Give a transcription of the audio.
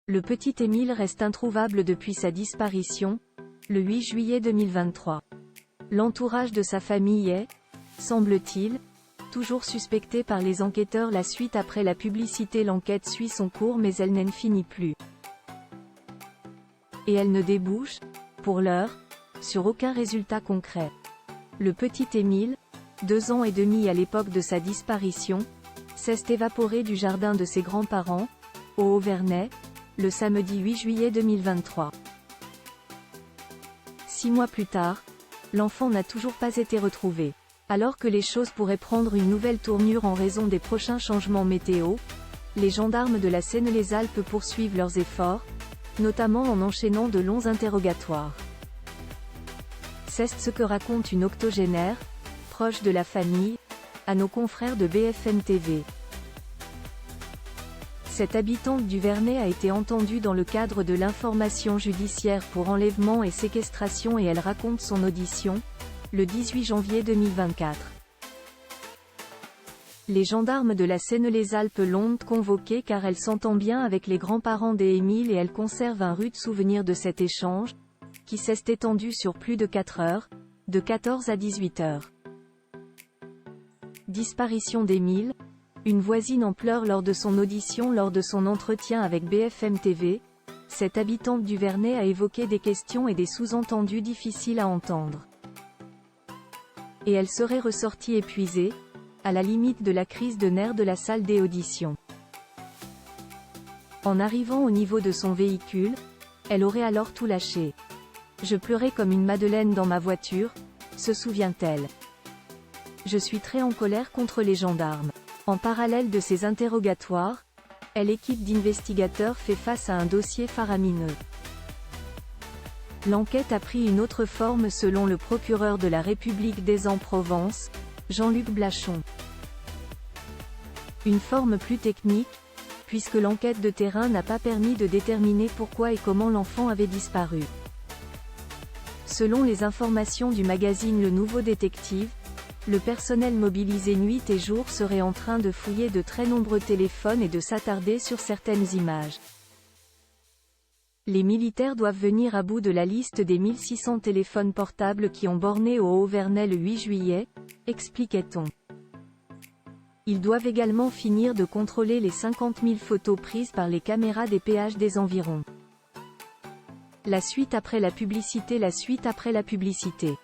Le petit Émile reste introuvable depuis sa disparition, le 8 juillet 2023. L'entourage de sa famille est, semble-t-il, toujours suspecté par les enquêteurs la suite après la publicité. L'enquête suit son cours mais elle n'en finit plus. Et elle ne débouche, pour l'heure, sur aucun résultat concret. Le petit Émile, 2 ans et demi à l'époque de sa disparition, s'est évaporé du jardin de ses grands-parents, au Haut-Vernay, le samedi 8 juillet 2023. 6 mois plus tard, l'enfant n'a toujours pas été retrouvé. Alors que les choses pourraient prendre une nouvelle tournure en raison des prochains changements météo, les gendarmes de la Seine-les-Alpes poursuivent leurs efforts, notamment en enchaînant de longs interrogatoires. C'est ce que raconte une octogénaire, proche de la famille, à nos confrères de BFM TV. Cette habitante du Vernay a été entendue dans le cadre de l'information judiciaire pour enlèvement et séquestration et elle raconte son audition, le 18 janvier 2024. Les gendarmes de la Seine-les-Alpes l'ont convoquée car elle s'entend bien avec les grands-parents d'Émile et elle conserve un rude souvenir de cet échange, qui s'est étendu sur plus de 4 heures, de 14 à 18 heures. Disparition d'Émile. Une voisine en pleurs lors de son audition. Lors de son entretien avec BFM TV, cette habitante du Vernay a évoqué des questions et des sous-entendus difficiles à entendre. Et elle serait ressortie épuisée, à la limite de la crise de nerfs de la salle des auditions. En arrivant au niveau de son véhicule, elle aurait alors tout lâché. Je pleurais comme une madeleine dans ma voiture, se souvient-elle. Je suis très en colère contre les gendarmes. En parallèle de ces interrogatoires, l'équipe d'investigateurs fait face à un dossier faramineux. L'enquête a pris une autre forme selon le procureur de la République d'Aix-en-Provence, Jean-Luc Blachon. Une forme plus technique, puisque l'enquête de terrain n'a pas permis de déterminer pourquoi et comment l'enfant avait disparu. Selon les informations du magazine Le Nouveau Détective, le personnel mobilisé nuit et jour serait en train de fouiller de très nombreux téléphones et de s'attarder sur certaines images. Les militaires doivent venir à bout de la liste des 1600 téléphones portables qui ont borné au Haut-Vernay le 8 juillet, expliquait-on. Ils doivent également finir de contrôler les 50 000 photos prises par les caméras des péages des environs. La suite après la publicité. La suite après la publicité.